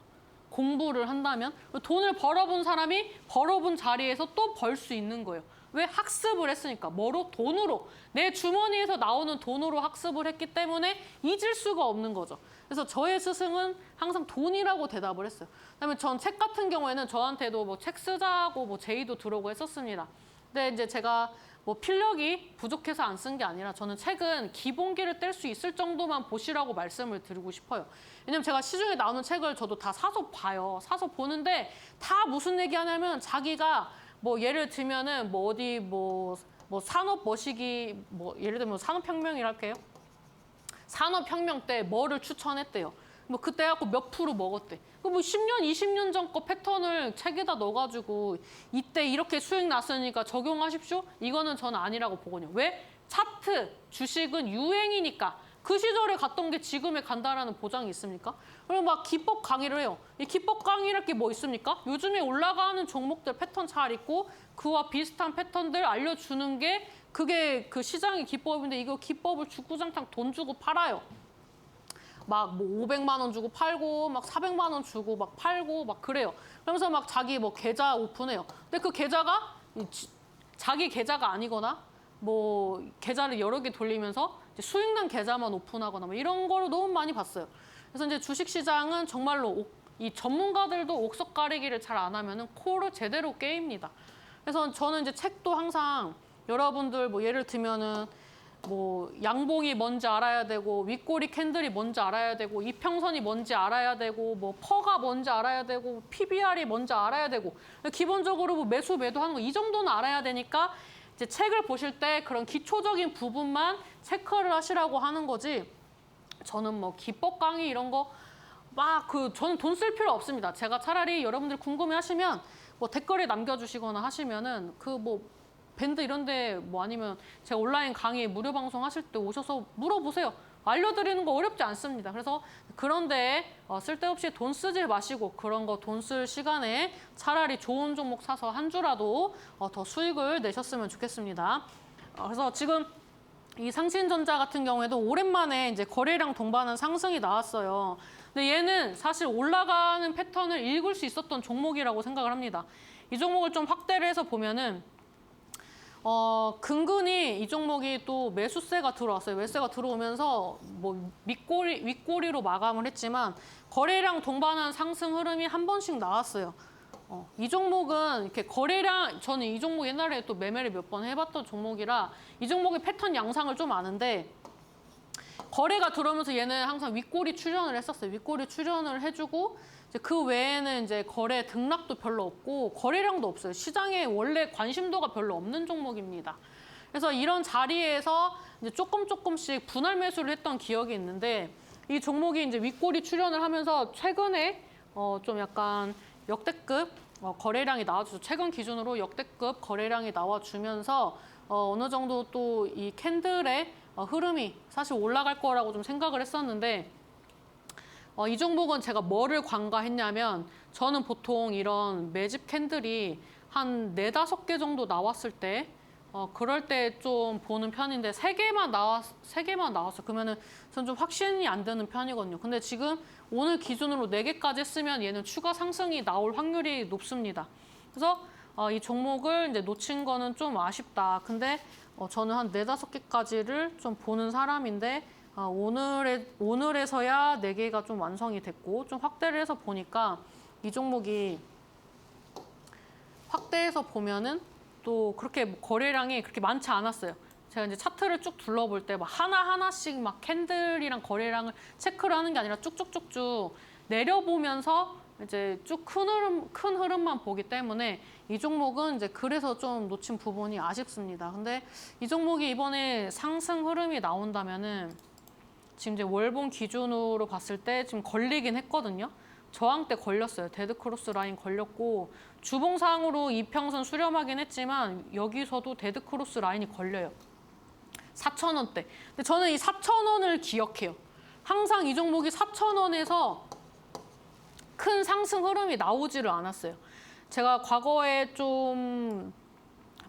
공부를 한다면 돈을 벌어본 사람이 벌어본 자리에서 또 벌 수 있는 거예요. 왜? 학습을 했으니까. 뭐로? 돈으로. 내 주머니에서 나오는 돈으로 학습을 했기 때문에 잊을 수가 없는 거죠. 그래서 저의 스승은 항상 돈이라고 대답을 했어요. 그다음에 전 책 같은 경우에는 저한테도 뭐 책 쓰자고 뭐 제의도 들어오고 했었습니다. 근데 이제 제가 뭐 필력이 부족해서 안 쓴 게 아니라 저는 책은 기본기를 뗄 수 있을 정도만 보시라고 말씀을 드리고 싶어요. 왜냐면 제가 시중에 나오는 책을 저도 다 사서 봐요. 사서 보는데 다 무슨 얘기 하냐면 자기가 뭐 예를 들면은 뭐 어디 뭐 산업 머시기 뭐 예를 들면 산업혁명이랄게요. 산업혁명 때 뭐를 추천했대요. 뭐 그때 갖고 몇 프로 먹었대. 그 뭐 10년, 20년 전 거 패턴을 책에다 넣어가지고 이때 이렇게 수익 났으니까 적용하십시오. 이거는 저는 아니라고 보거든요. 왜? 차트, 주식은 유행이니까. 그 시절에 갔던 게 지금에 간다라는 보장이 있습니까? 그리고 막 기법 강의를 해요. 이 기법 강의랄 게 뭐 있습니까? 요즘에 올라가는 종목들 패턴 잘 있고 그와 비슷한 패턴들 알려주는 게 그게 그 시장의 기법인데 이거 기법을 주구장창 돈 주고 팔아요. 막 뭐 500만 원 주고 팔고 막 400만 원 주고 막 팔고 막 그래요. 그러면서 막 자기 뭐 계좌 오픈해요. 근데 그 계좌가 자기 계좌가 아니거나 뭐 계좌를 여러 개 돌리면서 수익난 계좌만 오픈하거나 뭐 이런 거를 너무 많이 봤어요. 그래서 이제 주식시장은 정말로 이 전문가들도 옥석 가리기를 잘 안 하면은 코를 제대로 깨입니다. 그래서 저는 이제 책도 항상 여러분들 뭐 예를 들면은 뭐 양봉이 뭔지 알아야 되고 윗꼬리 캔들이 뭔지 알아야 되고 이평선이 뭔지 알아야 되고 뭐 퍼가 뭔지 알아야 되고 PBR이 뭔지 알아야 되고 기본적으로 뭐 매수 매도하는 거 이 정도는 알아야 되니까 이제 책을 보실 때 그런 기초적인 부분만 체크를 하시라고 하는 거지. 저는 뭐 기법 강의 이런 거 막 저는 돈 쓸 필요 없습니다. 제가 차라리 여러분들 궁금해하시면 뭐 댓글에 남겨주시거나 하시면은 그 뭐 밴드 이런데 뭐 아니면 제가 온라인 강의 무료 방송 하실 때 오셔서 물어보세요. 알려드리는 거 어렵지 않습니다. 그래서 그런데 쓸데없이 돈 쓰지 마시고 그런 거 돈 쓸 시간에 차라리 좋은 종목 사서 한 주라도 더 수익을 내셨으면 좋겠습니다. 그래서 지금 이 상신전자 같은 경우에도 오랜만에 이제 거래량 동반한 상승이 나왔어요. 근데 얘는 사실 올라가는 패턴을 읽을 수 있었던 종목이라고 생각을 합니다. 이 종목을 좀 확대를 해서 보면은 근근히 이 종목이 또 매수세가 들어왔어요. 매수세가 들어오면서 뭐 윗꼬리로 마감을 했지만 거래량 동반한 상승 흐름이 한 번씩 나왔어요. 이 종목은 이렇게 거래량, 저는 이 종목 옛날에 또 매매를 몇 번 해봤던 종목이라 이 종목의 패턴 양상을 좀 아는데 거래가 들어오면서 얘는 항상 윗꼬리 출현을 했었어요. 윗꼬리 출현을 해주고 이제 그 외에는 이제 거래 등락도 별로 없고 거래량도 없어요. 시장에 원래 관심도가 별로 없는 종목입니다. 그래서 이런 자리에서 이제 조금씩 분할 매수를 했던 기억이 있는데 이 종목이 이제 윗꼬리 출현을 하면서 최근에 좀 약간 역대급 거래량이 나와주죠. 최근 기준으로 역대급 거래량이 나와주면서 어느 정도 또 이 캔들의 흐름이 사실 올라갈 거라고 좀 생각을 했었는데 이 종목은 제가 뭐를 관가했냐면 저는 보통 이런 매집 캔들이 한 4, 5개 정도 나왔을 때 그럴 때 좀 보는 편인데 3개만 나왔어. 그러면은 전 좀 확신이 안 드는 편이거든요. 근데 지금 오늘 기준으로 4개까지 했으면 얘는 추가 상승이 나올 확률이 높습니다. 그래서 이 종목을 이제 놓친 거는 좀 아쉽다. 근데 저는 한 4, 5개까지를 좀 보는 사람인데 오늘에서야 4개가 좀 완성이 됐고 좀 확대를 해서 보니까 이 종목이 확대해서 보면은 또 그렇게 거래량이 그렇게 많지 않았어요. 제가 이제 차트를 쭉 둘러볼 때 막 하나하나씩 막 캔들이랑 거래량을 체크를 하는 게 아니라 쭉쭉쭉쭉 내려보면서 이제 쭉 큰 흐름만 보기 때문에 이 종목은 이제 그래서 좀 놓친 부분이 아쉽습니다. 근데 이 종목이 이번에 상승 흐름이 나온다면은 지금 이제 월봉 기준으로 봤을 때 지금 걸리긴 했거든요. 저항대 걸렸어요. 데드크로스 라인 걸렸고 주봉상으로 이평선 수렴하긴 했지만 여기서도 데드크로스 라인이 걸려요. 4,000원대. 근데 저는 이 4,000원을 기억해요. 항상 이 종목이 4,000원에서 큰 상승 흐름이 나오지를 않았어요. 제가 과거에 좀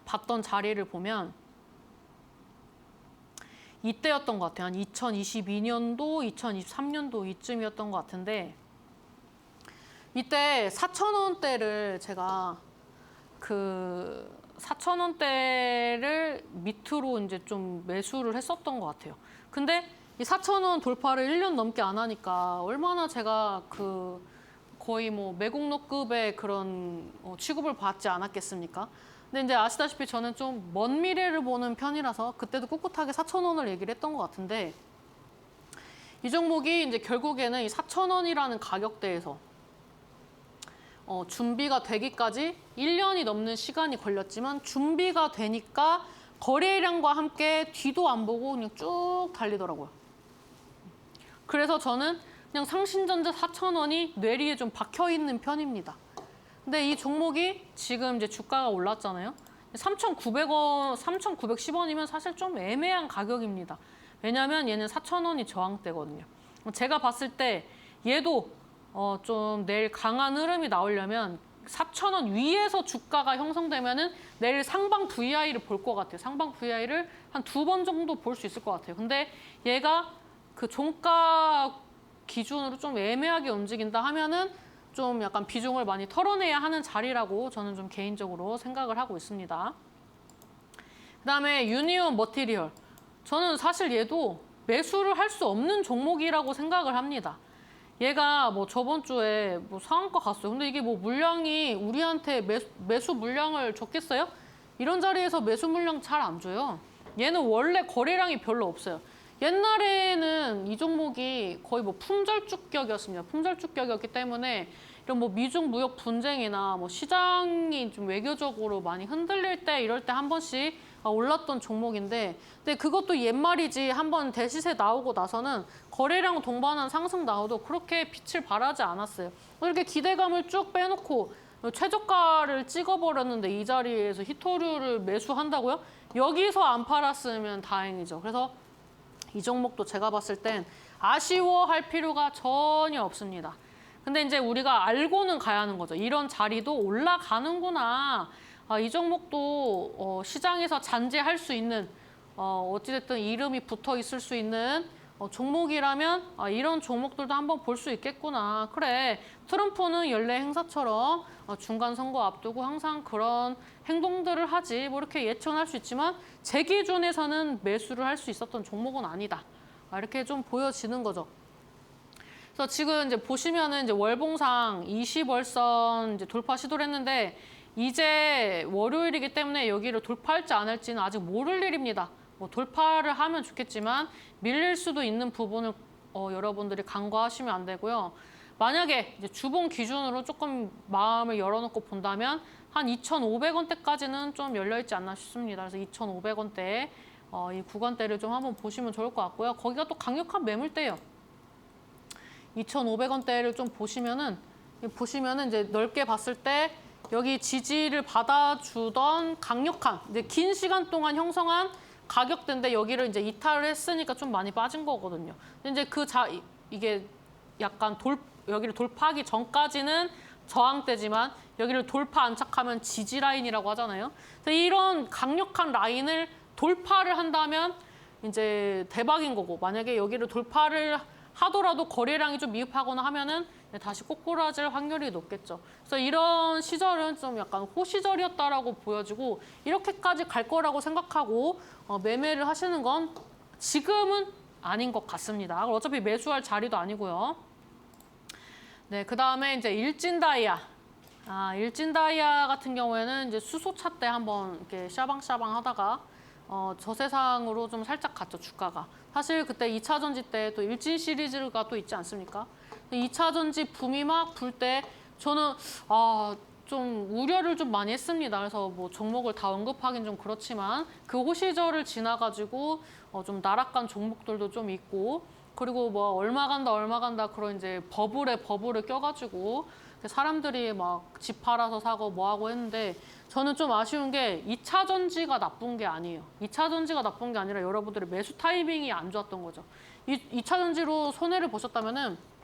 봤던 자리를 보면 이때였던 것 같아요. 한 2022년도, 2023년도 이쯤이었던 것 같은데 이때 4,000원대를 제가 그 4,000원대를 밑으로 이제 좀 매수를 했었던 것 같아요. 근데 이 4,000원 돌파를 1년 넘게 안 하니까 얼마나 제가 그 거의 뭐 매국노급의 그런 취급을 받지 않았겠습니까? 근데 이제 아시다시피 저는 좀 먼 미래를 보는 편이라서 그때도 꿋꿋하게 4,000원을 얘기를 했던 것 같은데 이 종목이 이제 결국에는 이 4,000원이라는 가격대에서 준비가 되기까지 1년이 넘는 시간이 걸렸지만 준비가 되니까 거래량과 함께 뒤도 안 보고 그냥 쭉 달리더라고요. 그래서 저는 그냥 상신전자 4,000원이 뇌리에 좀 박혀 있는 편입니다. 근데 이 종목이 지금 이제 주가가 올랐잖아요. 3,900원, 3,910원이면 사실 좀 애매한 가격입니다. 왜냐하면 얘는 4,000원이 저항대거든요. 제가 봤을 때 얘도 좀 내일 강한 흐름이 나오려면 4,000원 위에서 주가가 형성되면은 내일 상방 VI를 볼 것 같아요. 상방 VI를 한 2번 정도 볼 수 있을 것 같아요. 근데 얘가 그 종가 기준으로 좀 애매하게 움직인다 하면은 좀 약간 비중을 많이 털어내야 하는 자리라고 저는 좀 개인적으로 생각을 하고 있습니다. 그다음에 유니온 머티리얼. 저는 사실 얘도 매수를 할 수 없는 종목이라고 생각을 합니다. 얘가 뭐 저번 주에 뭐 상한가 갔어요. 근데 이게 뭐 물량이 우리한테 매수 물량을 줬겠어요? 이런 자리에서 매수 물량 잘 안 줘요. 얘는 원래 거래량이 별로 없어요. 옛날에는 이 종목이 거의 뭐 품절주격이었습니다. 품절주격이었기 때문에 이런 뭐 미중 무역 분쟁이나 뭐 시장이 좀 외교적으로 많이 흔들릴 때 이럴 때 한 번씩 올랐던 종목인데 근데 그것도 옛말이지 한번 대시세 나오고 나서는 거래량 동반한 상승 나오도 그렇게 빛을 발하지 않았어요. 이렇게 기대감을 쭉 빼놓고 최저가를 찍어버렸는데 이 자리에서 히토류를 매수한다고요? 여기서 안 팔았으면 다행이죠. 그래서 이 종목도 제가 봤을 땐 아쉬워할 필요가 전혀 없습니다. 근데 이제 우리가 알고는 가야 하는 거죠. 이런 자리도 올라가는구나. 이 종목도 시장에서 잔재할 수 있는 어찌됐든 이름이 붙어 있을 수 있는 종목이라면 이런 종목들도 한번 볼 수 있겠구나. 그래, 트럼프는 연례 행사처럼 중간 선거 앞두고 항상 그런 행동들을 하지. 뭐 이렇게 예측은 할 수 있지만 제 기준에서는 매수를 할 수 있었던 종목은 아니다. 이렇게 좀 보여지는 거죠. 그래서 지금 이제 보시면은 이제 월봉상 20월선 이제 돌파 시도를 했는데 이제 월요일이기 때문에 여기를 돌파할지 안 할지는 아직 모를 일입니다. 뭐 돌파를 하면 좋겠지만 밀릴 수도 있는 부분을 여러분들이 간과하시면 안 되고요. 만약에 이제 주봉 기준으로 조금 마음을 열어놓고 본다면 한 2,500원대까지는 좀 열려있지 않나 싶습니다. 그래서 2,500원대 이 구간대를 좀 한번 보시면 좋을 것 같고요. 거기가 또 강력한 매물대예요. 2,500원대를 좀 보시면은 이제 넓게 봤을 때 여기 지지를 받아주던 강력한 이제 긴 시간 동안 형성한 가격대인데 여기를 이제 이탈을 했으니까 좀 많이 빠진 거거든요. 근데 이제 이게 약간 여기를 돌파하기 전까지는 저항대지만 여기를 돌파 안착하면 지지 라인이라고 하잖아요. 이런 강력한 라인을 돌파를 한다면 이제 대박인 거고 만약에 여기를 돌파를 하더라도 거래량이 좀 미흡하거나 하면은 다시 꼬꾸라질 확률이 높겠죠. 그래서 이런 시절은 좀 약간 호시절이었다라고 보여지고 이렇게까지 갈 거라고 생각하고 매매를 하시는 건 지금은 아닌 것 같습니다. 어차피 매수할 자리도 아니고요. 네, 그 다음에 이제 일진다이아. 일진다이아 같은 경우에는 이제 수소차 때 한번 이렇게 샤방샤방 하다가 저세상으로 좀 살짝 갔죠, 주가가. 사실 그때 2차 전지 때 또 일진 시리즈가 또 있지 않습니까? 2차 전지 붐이 막 불 때 저는 좀 우려를 좀 많이 했습니다. 그래서 뭐 종목을 다 언급하긴 좀 그렇지만 그 호시절을 지나가지고 좀 나락간 종목들도 좀 있고 그리고 뭐 얼마 간다 그런 이제 버블에 껴가지고 사람들이 막 집 팔아서 사고 뭐 하고 했는데 저는 좀 아쉬운 게 2차 전지가 나쁜 게 아니에요. 2차 전지가 나쁜 게 아니라 여러분들의 매수 타이밍이 안 좋았던 거죠. 2차 전지로 손해를 보셨다면은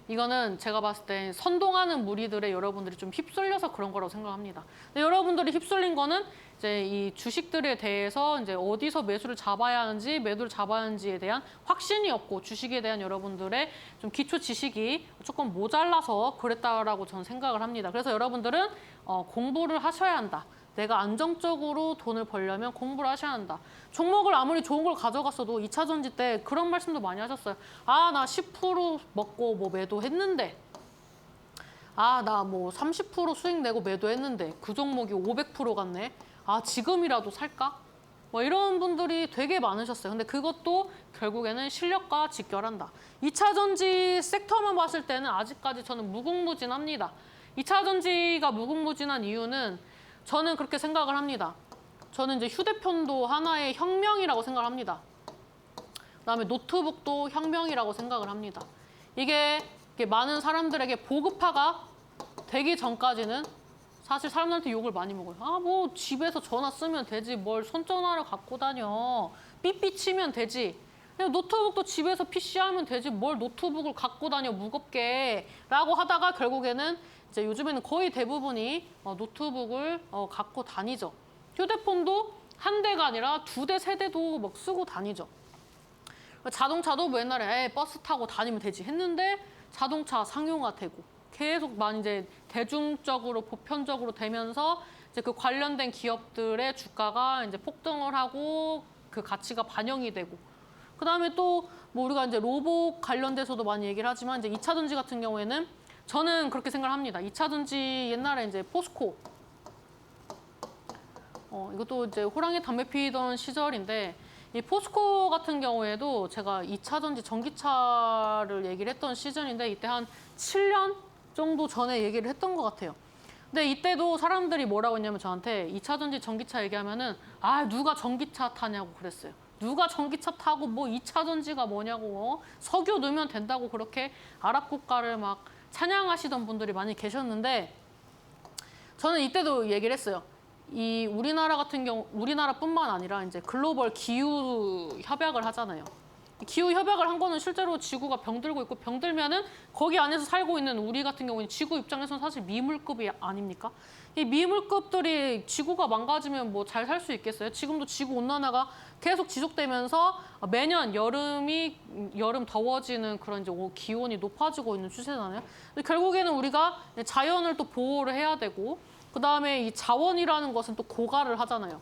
이거는 제가 봤을 때 선동하는 무리들의 여러분들이 좀 휩쓸려서 그런 거라고 생각합니다. 근데 여러분들이 휩쓸린 거는 이제 이 주식들에 대해서 이제 어디서 매수를 잡아야 하는지, 매도를 잡아야 하는지에 대한 확신이 없고 주식에 대한 여러분들의 좀 기초 지식이 조금 모자라서 그랬다라고 저는 생각을 합니다. 그래서 여러분들은 공부를 하셔야 한다. 내가 안정적으로 돈을 벌려면 공부를 하셔야 한다. 종목을 아무리 좋은 걸 가져갔어도 2차 전지 때 그런 말씀도 많이 하셨어요. 아, 나 10% 먹고 뭐 매도했는데. 아, 나 뭐 30% 수익 내고 매도했는데 그 종목이 500% 갔네. 아, 지금이라도 살까? 뭐 이런 분들이 되게 많으셨어요. 근데 그것도 결국에는 실력과 직결한다. 2차 전지 섹터만 봤을 때는 아직까지 저는 무궁무진합니다. 2차 전지가 무궁무진한 이유는 저는 그렇게 생각을 합니다. 저는 이제 휴대폰도 하나의 혁명이라고 생각을 합니다. 그다음에 노트북도 혁명이라고 생각을 합니다. 이게 많은 사람들에게 보급화가 되기 전까지는 사실 사람들한테 욕을 많이 먹어요. 아, 뭐 집에서 전화 쓰면 되지. 뭘 손전화를 갖고 다녀. 삐삐 치면 되지. 그냥 노트북도 집에서 PC 하면 되지. 뭘 노트북을 갖고 다녀 무겁게. 라고 하다가 결국에는 이제 요즘에는 거의 대부분이 노트북을 갖고 다니죠. 휴대폰도 한 대가 아니라 2대, 3대도 막 쓰고 다니죠. 자동차도 뭐 옛날에 버스 타고 다니면 되지 했는데 자동차 상용화되고 계속 많이 이제 대중적으로 보편적으로 되면서 이제 그 관련된 기업들의 주가가 이제 폭등을 하고 그 가치가 반영이 되고 그다음에 또 뭐 우리가 이제 로봇 관련돼서도 많이 얘기를 하지만 이제 2차 전지 같은 경우에는 저는 그렇게 생각을 합니다. 2차 전지 옛날에 이제 포스코 이것도 이제 호랑이 담배 피던 시절인데 이 포스코 같은 경우에도 제가 2차 전지 전기차를 얘기를 했던 시즌인데 이때 한 7년 정도 전에 얘기를 했던 것 같아요. 근데 이때도 사람들이 뭐라고 했냐면 저한테 2차 전지 전기차 얘기하면은 아, 누가 전기차 타냐고 그랬어요. 누가 전기차 타고 뭐 2차 전지가 뭐냐고 석유 넣으면 된다고 그렇게 아랍 국가를 막 찬양하시던 분들이 많이 계셨는데 저는 이때도 얘기를 했어요. 이 우리나라 같은 경우 우리나라뿐만 아니라 이제 글로벌 기후 협약을 하잖아요. 기후 협약을 한 거는 실제로 지구가 병들고 있고 병들면은 거기 안에서 살고 있는 우리 같은 경우는 지구 입장에서는 사실 미물급이 아닙니까? 이 미물급들이 지구가 망가지면 뭐 잘 살 수 있겠어요? 지금도 지구 온난화가 계속 지속되면서 매년 여름 더워지는 그런 이제 기온이 높아지고 있는 추세잖아요. 근데 결국에는 우리가 자연을 또 보호를 해야 되고 그다음에 이 자원이라는 것은 또 고갈을 하잖아요.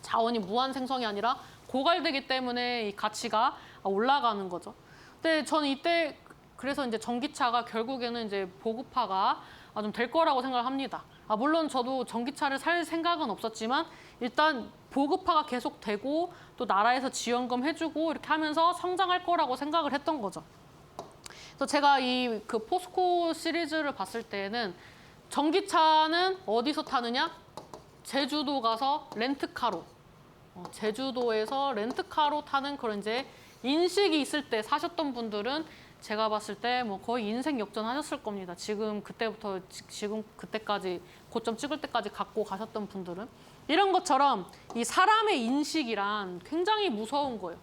자원이 무한 생성이 아니라 고갈되기 때문에 이 가치가 올라가는 거죠. 근데 저는 이때 그래서 이제 전기차가 결국에는 이제 보급화가 좀 될 거라고 생각을 합니다. 물론 저도 전기차를 살 생각은 없었지만 일단 보급화가 계속되고 또 나라에서 지원금 해주고 이렇게 하면서 성장할 거라고 생각을 했던 거죠. 그래서 제가 이 그 포스코 시리즈를 봤을 때는 전기차는 어디서 타느냐? 제주도 가서 렌트카로. 제주도에서 렌트카로 타는 그런 이제 인식이 있을 때 사셨던 분들은 제가 봤을 때 뭐 거의 인생 역전하셨을 겁니다. 지금 그때부터 지금 그때까지 고점 찍을 때까지 갖고 가셨던 분들은 이런 것처럼 이 사람의 인식이란 굉장히 무서운 거예요.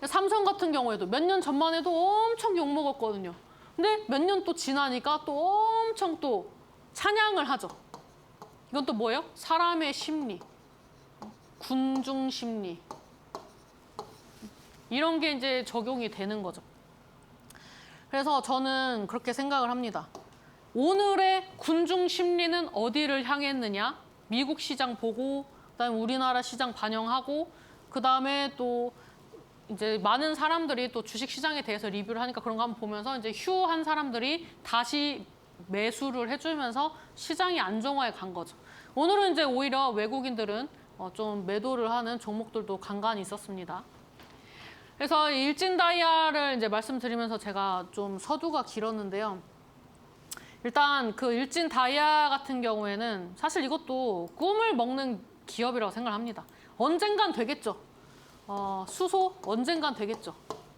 삼성 같은 경우에도 몇 년 전만 해도 엄청 욕먹었거든요. 근데 몇 년 또 지나니까 또 엄청 또 찬양을 하죠. 이건 또 뭐예요? 사람의 심리, 군중 심리. 이런 게 이제 적용이 되는 거죠. 그래서 저는 그렇게 생각을 합니다. 오늘의 군중 심리는 어디를 향했느냐? 미국 시장 보고, 그다음에 우리나라 시장 반영하고, 그다음에 또 이제 많은 사람들이 또 주식 시장에 대해서 리뷰를 하니까 그런 거 한번 보면서 이제 휴한 사람들이 다시 매수를 해주면서 시장이 안정화에 간 거죠. 오늘은 이제 오히려 외국인들은 좀 매도를 하는 종목들도 간간히 있었습니다. 그래서 일진 다이아를 이제 말씀드리면서 제가 좀 서두가 길었는데요. 일단 그 일진 다이아 같은 경우에는 사실 이것도 꿈을 먹는 기업이라고 생각을 합니다. 언젠간 되겠죠. 수소 언젠간 되겠죠.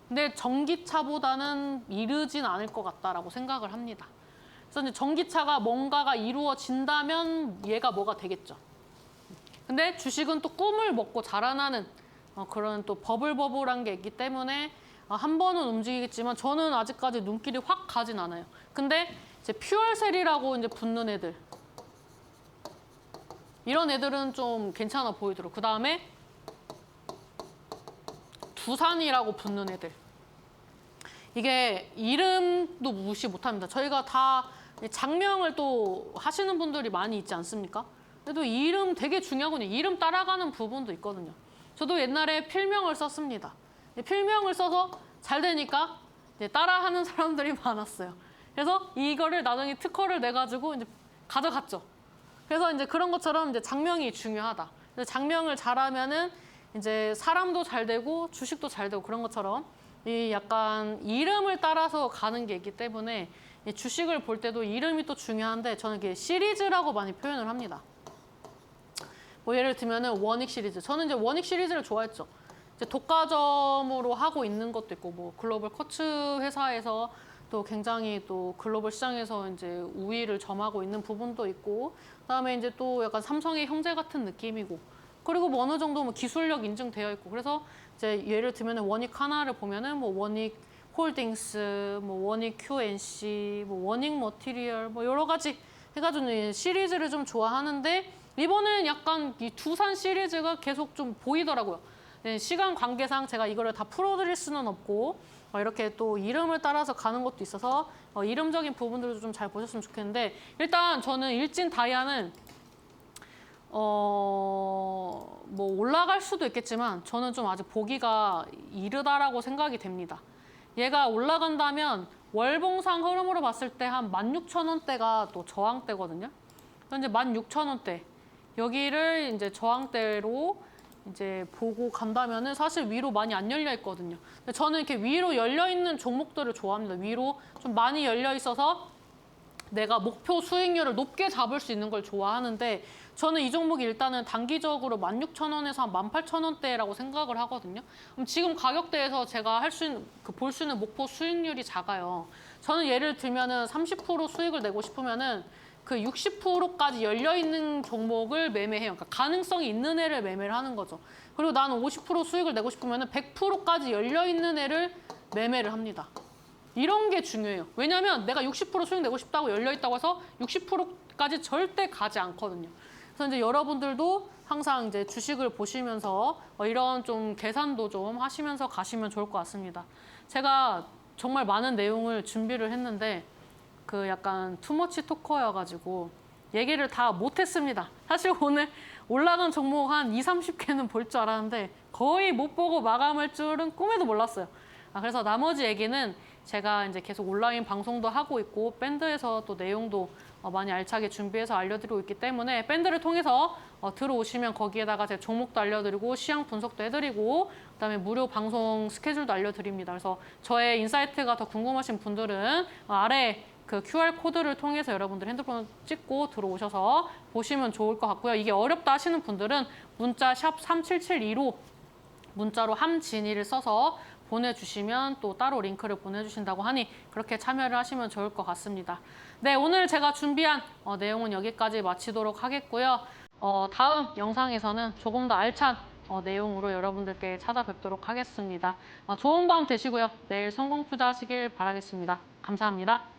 근데 전기차보다는 이르진 않을 것 같다라고 생각을 합니다. 그래서 이제 전기차가 뭔가가 이루어진다면 얘가 뭐가 되겠죠. 근데 주식은 또 꿈을 먹고 자라나는 그런 또 버블버블한 게 있기 때문에 한 번은 움직이겠지만 저는 아직까지 눈길이 확 가진 않아요. 근데 이제 퓨얼셀이라고 이제 붙는 애들, 이런 애들은 좀 괜찮아 보이더라고요. 그 다음에 두산이라고 붙는 애들. 이게 이름도 무시 못합니다. 저희가 다 장명을 또 하시는 분들이 많이 있지 않습니까? 그래도 이름 되게 중요하거든요. 이름 따라가는 부분도 있거든요. 저도 옛날에 필명을 썼습니다. 필명을 써서 잘 되니까 따라하는 사람들이 많았어요. 그래서 이거를 나중에 특허를 내가지고 이제 가져갔죠. 그래서 이제 그런 것처럼 이제 장명이 중요하다. 장명을 잘하면은 이제 사람도 잘 되고 주식도 잘 되고 그런 것처럼 이 약간 이름을 따라서 가는 게 있기 때문에 이 주식을 볼 때도 이름이 또 중요한데 저는 이게 시리즈라고 많이 표현을 합니다. 뭐 예를 들면은 원익 시리즈. 저는 이제 원익 시리즈를 좋아했죠. 이제 독과점으로 하고 있는 것도 있고 뭐 글로벌 커츠 회사에서 또 굉장히 또 글로벌 시장에서 이제 우위를 점하고 있는 부분도 있고 그다음에 이제 또 약간 삼성의 형제 같은 느낌이고 그리고 뭐 어느 정도 뭐 기술력 인증되어 있고 그래서 이제 예를 들면 원익 하나를 보면은 뭐 원익 홀딩스, 뭐 원익 QNC, 뭐 원익 머티리얼 뭐 여러 가지 해가지고 시리즈를 좀 좋아하는데 이번엔 약간 이 두산 시리즈가 계속 좀 보이더라고요. 시간 관계상 제가 이거를 다 풀어드릴 수는 없고 이렇게 또 이름을 따라서 가는 것도 있어서 이름적인 부분들도 좀 잘 보셨으면 좋겠는데 일단 저는 일진 다이아는 뭐 올라갈 수도 있겠지만 저는 좀 아직 보기가 이르다라고 생각이 됩니다. 얘가 올라간다면 월봉상 흐름으로 봤을 때 한 16,000원대가 또 저항대거든요. 현재 16,000원대 여기를 이제 저항대로 이제 보고 간다면은 사실 위로 많이 안 열려 있거든요. 근데 저는 이렇게 위로 열려 있는 종목들을 좋아합니다. 위로 좀 많이 열려 있어서 내가 목표 수익률을 높게 잡을 수 있는 걸 좋아하는데 저는 이 종목이 일단은 단기적으로 16,000원에서 한 18,000원대라고 생각을 하거든요. 그럼 지금 가격대에서 제가 할 수 있는 볼 수 있는 목표 수익률이 작아요. 저는 예를 들면은 30% 수익을 내고 싶으면은 그 60%까지 열려 있는 종목을 매매해요. 그러니까 가능성이 있는 애를 매매를 하는 거죠. 그리고 나는 50% 수익을 내고 싶으면은 100%까지 열려 있는 애를 매매를 합니다. 이런 게 중요해요. 왜냐하면 내가 60% 수익 내고 싶다고 열려 있다고 해서 60%까지 절대 가지 않거든요. 그래서 이제 여러분들도 항상 이제 주식을 보시면서 이런 좀 계산도 좀 하시면서 가시면 좋을 것 같습니다. 제가 정말 많은 내용을 준비를 했는데 그 약간 투머치 토커여가지고 얘기를 다 못했습니다. 사실 오늘 올라간 종목 한 2, 30개는 볼 줄 알았는데 거의 못 보고 마감할 줄은 꿈에도 몰랐어요. 그래서 나머지 얘기는 제가 이제 계속 온라인 방송도 하고 있고 밴드에서 또 내용도 많이 알차게 준비해서 알려드리고 있기 때문에 밴드를 통해서 들어오시면 거기에다가 제 종목도 알려드리고 시황 분석도 해드리고 그다음에 무료 방송 스케줄도 알려드립니다. 그래서 저의 인사이트가 더 궁금하신 분들은 아래 그 QR코드를 통해서 여러분들 핸드폰을 찍고 들어오셔서 보시면 좋을 것 같고요. 이게 어렵다 하시는 분들은 문자 샵 3772로 문자로 함진이를 써서 보내주시면 또 따로 링크를 보내주신다고 하니 그렇게 참여를 하시면 좋을 것 같습니다. 네, 오늘 제가 준비한 내용은 여기까지 마치도록 하겠고요. 다음 영상에서는 조금 더 알찬 내용으로 여러분들께 찾아뵙도록 하겠습니다. 좋은 밤 되시고요. 내일 성공 투자하시길 바라겠습니다. 감사합니다.